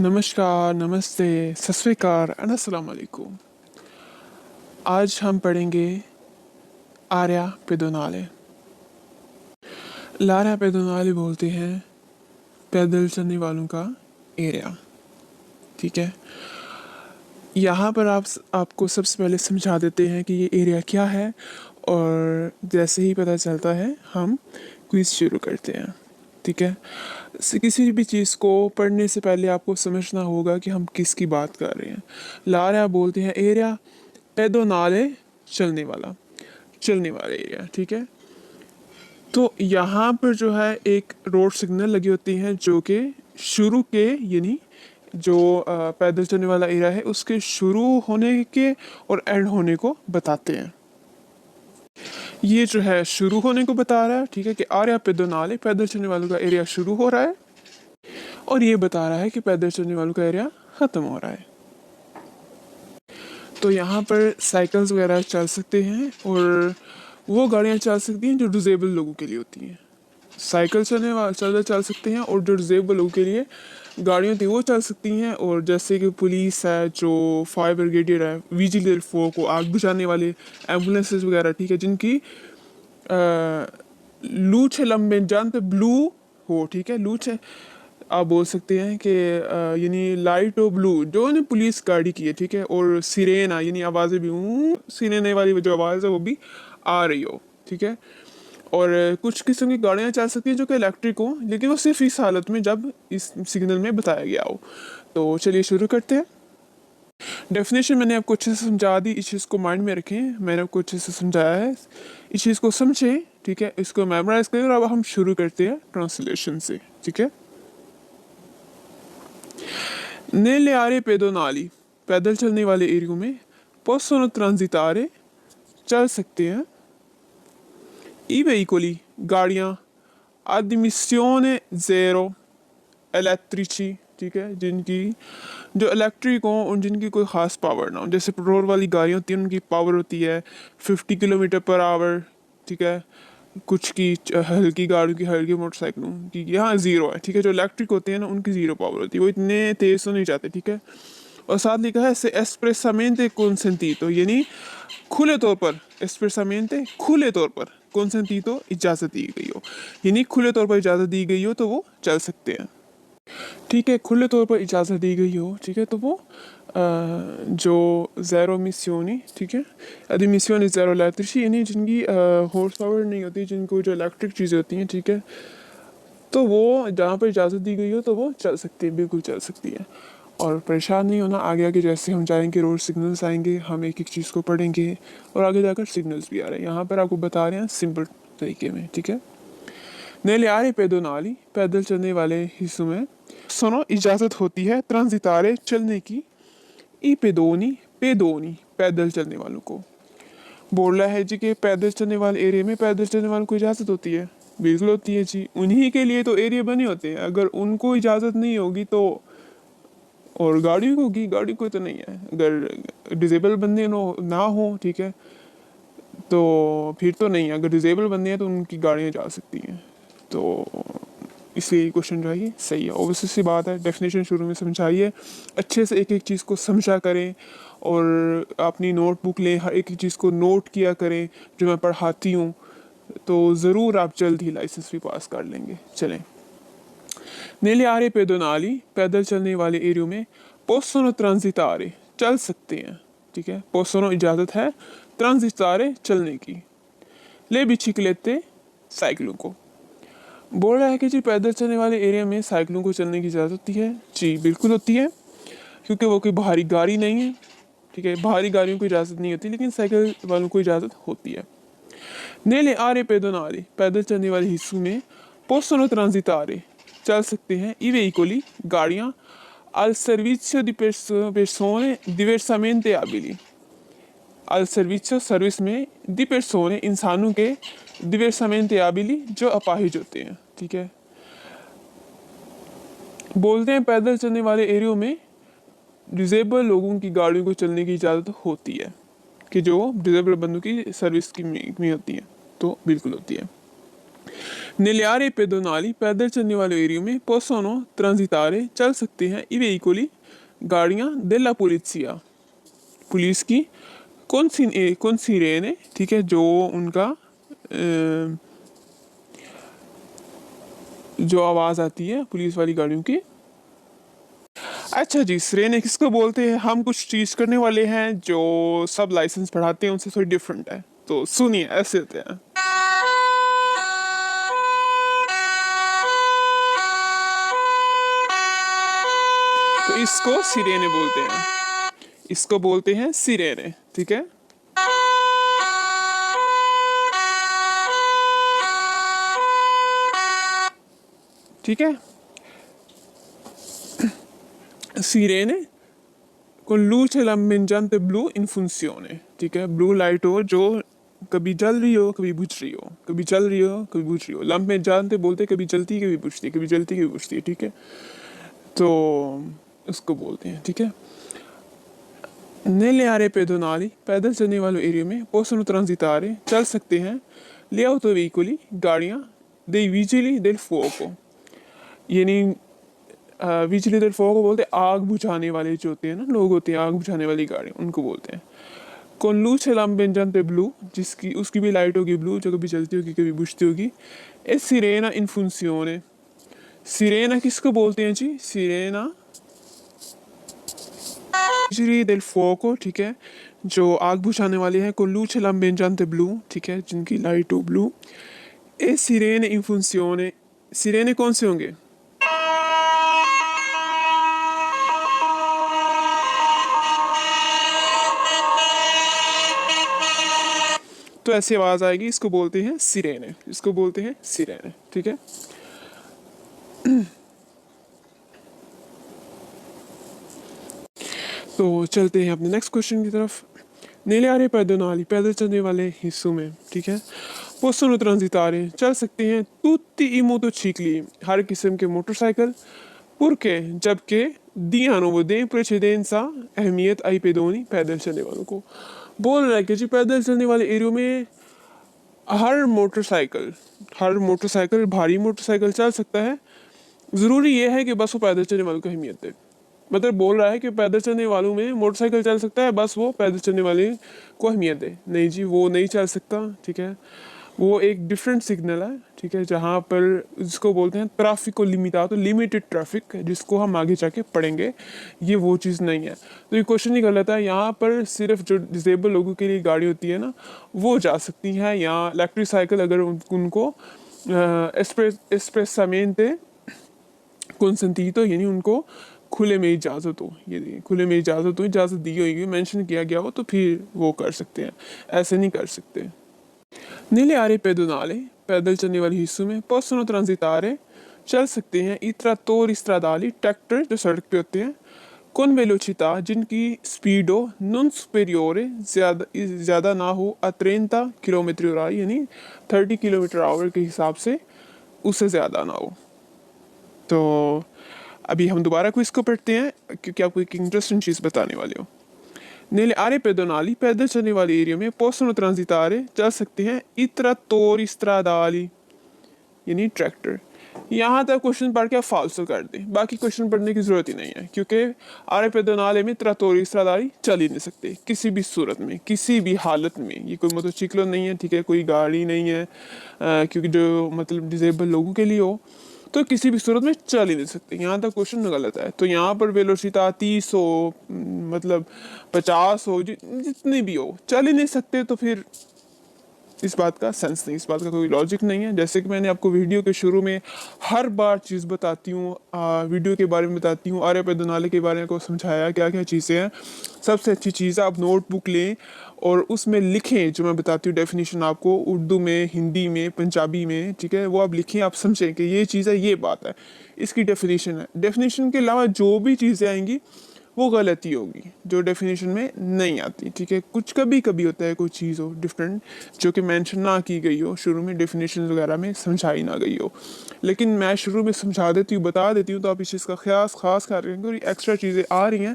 नमस्कार, नमस्ते, सत श्री अकाल एंड अस्सलाम वालेकुम। आज हम पढ़ेंगे आर्या पेदोनाले। लार्या पेदोनाले बोलते हैं पैदल चलने वालों का एरिया। ठीक है, यहाँ पर आपको सबसे पहले समझा देते हैं कि ये एरिया क्या है, और जैसे ही पता चलता है हम क्विज शुरू करते हैं। ठीक है, किसी भी चीज़ को पढ़ने से पहले आपको समझना होगा कि हम किसकी बात कर रहे हैं। लार्या बोलते हैं एरिया, पेदोनाले चलने वाला एरिया। ठीक है, तो यहाँ पर जो है एक रोड सिग्नल लगी होती है जो कि शुरू के यानी जो पैदल चलने वाला एरिया है उसके शुरू होने के और एंड होने को बताते हैं। ये जो है शुरू होने को बता रहा है, ठीक है, कि आर्या पेदोनाले पैदल चलने वालों का एरिया शुरू हो रहा है, और ये बता रहा है कि पैदल चलने वालों का एरिया ख़त्म हो रहा है। तो यहाँ पर साइकिल्स वगैरह चल सकते हैं और वो गाड़ियाँ चल सकती हैं जो डिसेबल लोगों के लिए होती हैं। साइकिल चल सकते हैं, और जो डिसेबल लोगों के लिए गाड़ियाँ होती हैं वो चल सकती हैं। और जैसे कि पुलिस है, जो फायर ब्रिगेडियर है, विजिलेंट फोर्स को आग बुझाने वाले एम्बुलेंसेस वगैरह, ठीक है, जिनकी लूच है लंबे जान पे ब्लू हो, ठीक है, लूच है, आप बोल सकते हैं कि यानी लाइट और ब्लू जो ने पुलिस गाड़ी की है, ठीक है, और सिरेना यानी आवाज़ें भी सिरेने वाली जो आवाज़ है वो भी आ रही हो, ठीक है। और कुछ किस्म की गाड़ियाँ चल सकती हैं जो कि इलेक्ट्रिक हो, लेकिन वो सिर्फ इस हालत में जब इस सिग्नल में बताया गया हो। तो चलिए शुरू करते हैं। डेफिनेशन मैंने आपको अच्छे से समझा दी, इस चीज़ को माइंड में रखें, मैंने आपको अच्छे से समझाया है, इस चीज़ को समझें, ठीक है, इसको मेमोराइज करें। और अब हम शुरू करते हैं ट्रांसलेशन से, ठीक है। Nelle aree pedonali, पैदल चलने वाले एरियो में possono transitare चल सकते हैं i veicoli गाड़ियाँ admissione zero elettrici, ठीक है, जिनकी जो इलेक्ट्रिक हो और जिनकी कोई ख़ास पावर ना हो। जैसे पेट्रोल वाली गाड़ियाँ होती हैं उनकी पावर होती है 50 किलोमीटर पर आवर, ठीक है। कुछ की हल्की गाड़ियों की, हल्की मोटरसाइकिलों की यहाँ ज़ीरो है, ठीक है। जो इलेक्ट्रिक होते हैं ना उनकी ज़ीरो पावर होती है, वो इतने तेज़ तो नहीं जाते, ठीक है। और साथ लिखा है से एस्प्रेसामेंटे consentito, यानी खुले तौर पर, एस्प्रेसामेंटे खुले तौर पर, consentito इजाज़त दी गई हो, यानी खुले तौर पर इजाज़त दी गई हो तो वो चल सकते हैं, ठीक है। खुले तौर पर इजाज़त दी गई हो, ठीक है, तो वो जो ज़ेरो मिसियोनी, ठीक है, यदि मिसियोनी ज़ेरो इलेक्ट्रिसी, यानी जिनकी हॉर्स पावर नहीं होती, जिनको जो इलेक्ट्रिक चीज़ें होती हैं, ठीक है, तो वो जहाँ पर इजाज़त दी गई हो तो वो चल सकती है, बिल्कुल चल सकती है। और परेशान नहीं होना, आगे आगे जैसे हम जाएंगे रोड सिग्नल्स आएंगे, हम एक एक चीज़ को पढ़ेंगे और आगे जाकर सिग्नल्स भी आ रहे हैं। यहाँ पर आपको बता रहे हैं सिंपल तरीके में, ठीक है। नेले आरे पेदोनाली, पैदल चलने वाले हिस्सों में सोनो इजाज़त होती है ट्रांजितारे चलने की, ई पेदोनी पेदोनी पैदल चलने वालों को। बोल रहा है जी कि पैदल चलने वाले एरिया में पैदल चलने वालों को इजाज़त होती है, बिल्कुल होती है जी, उन्हीं के लिए तो एरिया बने होते हैं। अगर उनको इजाज़त नहीं होगी तो, और गाड़ी को होगी, गाड़ी को तो नहीं है, अगर डिजेबल बंदे ना हो, ठीक है, तो फिर तो नहीं है। अगर डिजेबल बंदे हैं तो उनकी गाड़ियाँ जा सकती हैं, तो इसलिए क्वेश्चन जो है ये सही है। ऑब्वियसली सी बात है, डेफिनेशन शुरू में समझाइए, अच्छे से एक एक चीज़ को समझा करें और अपनी नोटबुक लें, हर एक चीज़ को नोट किया करें जो मैं पढ़ाती हूँ, तो ज़रूर आप जल्द ही लाइसेंस भी पास कर लेंगे। चलें, नेले आरे पेदोनाली, पैदल चलने वाले एरियो में पोसोनो ट्रांजितारे चल सकते हैं, ठीक है। पोसोनो इजाज़त है, ट्रांजितारे चलने की, ले बिचिकलेते साइकिलों को। बोल रहा है कि जी पैदल चलने वाले एरिया में साइकिलों को चलने की इजाज़त होती है, जी बिल्कुल होती है, क्योंकि वो कोई भारी गाड़ी नहीं है, ठीक है। भारी गाड़ियों को इजाज़त नहीं होती, लेकिन साइकिल वालों को इजाज़त होती है। नेले आरे पेदोनाले, पैदल चलने वाले हिस्सों में पोसोनो ट्रांजितारे चल सकते हैं ई veicoli गाड़ियाँ al servizio di persone diversamente abili, al servizio service में di persone इंसानों के diversamente abili जो अपाहिज होते हैं, ठीक है। बोलते हैं पैदल चलने वाले एरियो में डिजेबल लोगों की गाड़ियों को चलने की इजाज़त होती है, कि जो डिजेबल बंदों की सर्विस की में होती है, तो बिल्कुल होती है। Nelle aree pedonali पैदल चलने वाले एरियो में possono transitare चल सकते हैं i veicoli गाड़ियां della polizia पुलिस की कौन सी रेन है, ठीक है, जो उनका जो आवाज आती है पुलिस वाली गाड़ियों की। अच्छा जी, सिरेने किसको बोलते हैं? हम कुछ चीज करने वाले हैं जो सब लाइसेंस पढ़ाते हैं उनसे थोड़ी डिफरेंट है, तो सुनिए ऐसे होते हैं। तो इसको सिरेने बोलते हैं, इसको बोलते हैं सिरेने, ठीक है। ठीक है, sirene con luce lampeggiante blu in funzione, ठीक है। ब्लू लाइट हो जो कभी जल रही हो कभी बुझ रही हो, कभी चल रही हो कभी बुझ रही हो। lampeggiante बोलते कभी जलती कभी बुझती, कभी जलती कभी बुझती, ठीक है। तो उसको बोलते हैं, ठीक है। nelle aree pedonali पैदल चलने वाले एरिया में possono transitare चल सकते हैं le autoveicoli गाड़ियाँ dei vigili del fuoco, यानी विजिली del fuoco बोलते हैं आग बुझाने वाले जो होते हैं ना, लोग होते हैं आग बुझाने वाली गाड़ी, उनको बोलते हैं। con luce lampeggiante blu जिसकी उसकी भी लाइट होगी ब्लू, जो कभी जलती होगी कभी बुझती होगी। e sirena in funzione, Serena किसको बोलते हैं जी? सिरेना विजिली del fuoco, ठीक है, जो आग बुझाने वाले हैं। con luce lampeggiante blu, ठीक है, जिनकी लाइट हो blue. e sirene in funzione, सिरेने कौन से होंगे? तो ऐसी आवाज आएगी, इसको बोलते हैं सिरेने, इसको बोलते हैं सिरेने, ठीक है। तो चलते हैं अपने नेक्स्ट क्वेश्चन की तरफ। नीले आरे पैदल पैदल चलने वाले हिस्सों में, ठीक है, possono transitare चल सकते हैं tutti i motocicli हर किस्म के मोटरसाइकिल, purché जबकि diano वो दें precedenza अहमियत ai pedoni पैदल चलने वालों को। बोल रहा है कि जी पैदल चलने वाले एरियो में हर मोटरसाइकिल भारी मोटरसाइकिल चल सकता है, ज़रूरी ये है कि बस वो पैदल चलने वालों को अहमियत दे। मतलब बोल रहा है कि पैदल चलने वालों में मोटरसाइकिल चल सकता है, बस वो पैदल चलने वाले को अहमियत दे। नहीं जी, वो नहीं चल सकता, ठीक है। वो एक डिफरेंट सिग्नल है, ठीक है, जहाँ पर जिसको बोलते हैं ट्रैफिक लिमिटातो, लिमिटेड ट्रैफिक, जिसको हम आगे जाके पढ़ेंगे। ये वो चीज़ नहीं है, तो ये क्वेश्चन ही गलत है। यहाँ पर सिर्फ जो डिसेबल लोगों के लिए गाड़ी होती है ना, वो जा सकती है। यहाँ इलेक्ट्रिक साइकिल अगर उनको एस्प्रेसamente consentito, यानी उनको खुले में इजाज़त हो, ये खुले में इजाज़त हो, इजाज़त दी होगी, मेंशन किया गया हो, तो फिर वो कर सकते हैं, ऐसे नहीं कर सकते। नीले आरे पेदोनाले पैदल चलने वाले हिस्सों में possono transitare चल सकते हैं i trattori stradali ट्रैक्टर जो सड़क पे होते हैं, con velocità जिनकी स्पीड हो non superiore ज़्यादा ना हो a 30 किलोमीटर और यानी 30 किलोमीटर आवर के हिसाब से उससे ज़्यादा ना हो। तो अभी हम दोबारा क्विज को पढ़ते हैं क्योंकि आपको एक इंटरेस्टिंग चीज़ बताने वाले हो। Nelle aree pedonali पैदल चलने वाले एरिया में possono transitare चल सकते हैं i trattori stradali यानी ट्रैक्टर। यहाँ तक क्वेश्चन पढ़ के आप फालतू कर दें, बाकी क्वेश्चन पढ़ने की जरूरत ही नहीं है, क्योंकि आरे पेदोनाले में trattori stradali चल ही नहीं सकते किसी भी सूरत में, किसी भी हालत में। ये कोई मोटरसाइकिल नहीं है, ठीक है, कोई गाड़ी नहीं है, क्योंकि जो मतलब डिसेबल लोगों के लिए हो, तो किसी भी सूरत में चल ही नहीं सकते। यहाँ तक क्वेश्चन गलत है। तो यहाँ पर वेलोसिटी 30 हो, मतलब 50 हो, जितनी भी हो, चल ही नहीं सकते, तो फिर इस बात का सेंस नहीं, इस बात का कोई लॉजिक नहीं है। जैसे कि मैंने आपको वीडियो के शुरू में हर बार चीज़ बताती हूँ, वीडियो के बारे में बताती हूँ, आरे पेदोनाले के बारे में को समझाया क्या क्या चीज़ें हैं। सबसे अच्छी चीज़ है आप नोटबुक लें और उसमें लिखें, जो मैं बताती हूँ डेफिनेशन आपको उर्दू में, हिंदी में, पंजाबी में, ठीक है, वो आप लिखें, आप समझें कि ये चीज़ है, ये बात है, इसकी डेफिनेशन है। डेफिनेशन के अलावा जो भी चीज़ें आएंगी वो गलती होगी जो डेफिनेशन में नहीं आती, ठीक है। कुछ कभी कभी होता है कोई चीज़ हो डिफरेंट जो कि मेंशन ना की गई हो, शुरू में डेफिनेशन वगैरह में समझाई ना गई हो, लेकिन मैं शुरू में समझा देती हूँ, बता देती हूँ, तो आप इस चीज़ का खास कर रहे हैं कि एक्स्ट्रा चीज़ें आ रही हैं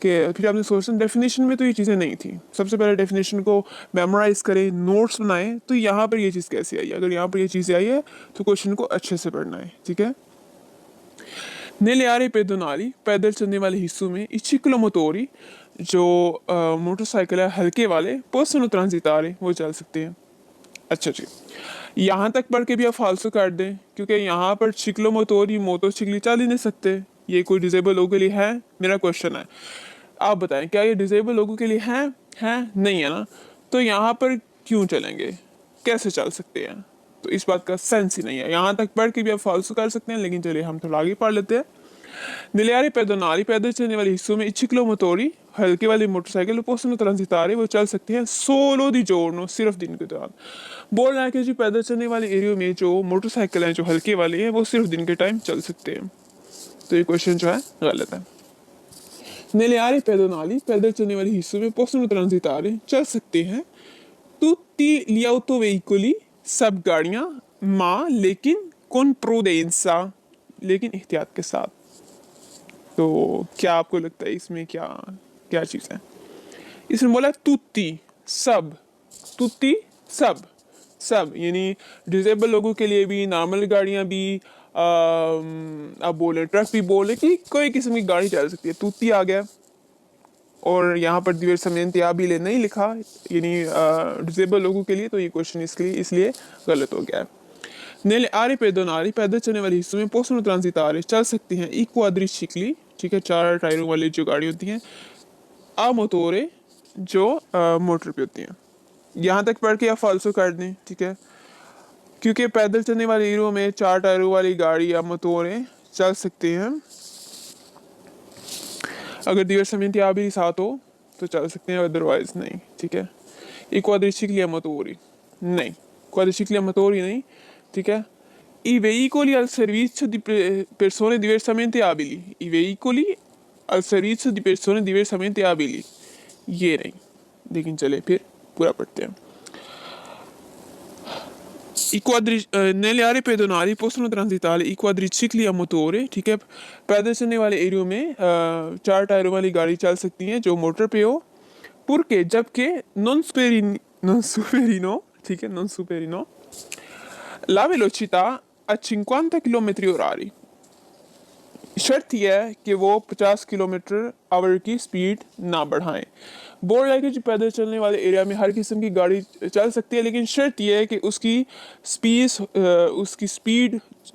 कि फिर आपने सोचना डेफिनेशन में तो ये चीज़ें नहीं थी। सबसे पहले डेफिनेशन को मेमोराइज करें, नोट्स बनाएं, तो यहाँ पर ये चीज़ कैसे आई, अगर यहाँ पर ये चीज़ें आई है तो क्वेश्चन को अच्छे से पढ़ना है, ठीक है। Nelle aree pedonali पैदल चलने वाले हिस्सों में i ciclomotori जो मोटरसाइकिल है हल्के वाले पर्सनल ट्रांजिट आ रहे वो चल सकते हैं। अच्छा जी, यहाँ तक पढ़ के भी आप फालतू काट दें, क्योंकि यहाँ पर चिक्लोमोटोरी मोटरसाइकिल चल ही नहीं सकते। ये कोई डिजेबल लोगों के लिए है? मेरा क्वेश्चन है, आप बताएं क्या ये डिजेबल लोगों के लिए है? नहीं है ना, तो यहाँ पर क्यों चलेंगे, कैसे चल सकते हैं? तो इस बात का सेंस ही नहीं है। यहाँ तक पढ़ के भी आप फालतू कर सकते हैं, लेकिन चलिए हम थोड़ा आगे पढ़ लेते हैं। निलियारी पैदोनाली पैदल चलने वाले हिस्सों में चिक्लोमोटोरी हल्के वाली मोटरसाइकिल पोस्टनो ट्रांजितारे वो चल सकते हैं सोलो दी जोड़नो सिर्फ दिन के दौरान। बोल रहा है कि जी पैदल चलने वाले एरियो में जो मोटरसाइकिल हैं जो हल्के वाले हैं वो सिर्फ दिन के टाइम चल सकते हैं, तो ये क्वेश्चन जो है गलत है। निलियारी पैदोनाली पैदल चलने वाले हिस्सों में पोस्टनो ट्रांजितारे चल सकते हैं tutti gli autoveicoli सब गाड़ियां माँ लेकिन con prudenza लेकिन एहतियात के साथ। तो क्या आपको लगता है इसमें क्या क्या चीज़ है? इसमें बोला तुत्ती सब, तुत्ती सब यानी डिजेबल लोगों के लिए भी, नॉर्मल गाड़ियां भी, आप बोले ट्रक भी बोले कि कोई किस्म की गाड़ी चल सकती है, तुत्ती आ गया। और यहाँ पर diversamente abile नहीं लिखा यानी डिजेबल लोगों के लिए, तो ये क्वेश्चन इसलिए गलत हो गया है। Nelle aree pedonali पैदल चलने वाले हिस्सों में possono transitare चल सकती हैं i quadricicli, ठीक है, 4 टायरों वाली जो गाड़ी होती हैं, a motore जो मोटर पे होती हैं। यहाँ तक पढ़ के आप फालतू कर दें, ठीक है, क्योंकि पैदल चलने वाले एरियो में 4 टायरों वाली गाड़ी या मोटोरें चल सकती हैं। अगर diversamente abili साथ हो तो चल सकते हैं, अदरवाइज नहीं, ठीक है। i quadricicli a motori नहीं, quadricicli a motori नहीं, ठीक है। I veicoli al servizio di persone diversamente abili, i veicoli al servizio di persone diversamente abili, ये नहीं। लेकिन चले फिर पूरा पढ़ते हैं। Nelle aree pedonali possono transitare i quadricicli a motore, ठीक है, पैदल चलने वाले एरियो में 4 टायरों वाली गाड़ी चल सकती हैं जो मोटर पे हो, पुरके जबकि non superino, ठीक है, non superino la velocità a 50 km orari, शर्त यह है कि वो 50 किलोमीटर आवर की स्पीड ना बढ़ाएं। बोल रहा है कि जो पैदल चलने वाले एरिया में हर किस्म की गाड़ी चल सकती है, लेकिन शर्त यह है कि उसकी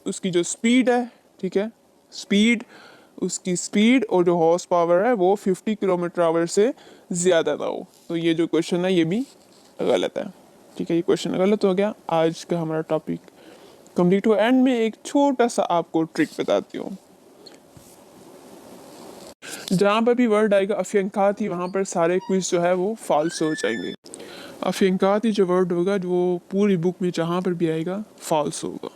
उसकी जो स्पीड है, ठीक है, उसकी स्पीड और जो हॉर्स पावर है वो 50 किलोमीटर आवर से ज़्यादा ना हो। तो ये जो क्वेश्चन है ये भी गलत है, ठीक है, ये क्वेश्चन गलत हो गया। आज का हमारा टॉपिक कंप्लीट हुआ। एंड में एक छोटा सा आपको ट्रिक बताती हूँ, जहाँ पर भी वर्ड आएगा अफियंकाती वहाँ पर सारे क्विज जो है वो फॉल्स हो जाएंगे। अफियंकाती जो वर्ड होगा वो पूरी बुक में जहाँ पर भी आएगा फॉल्स होगा।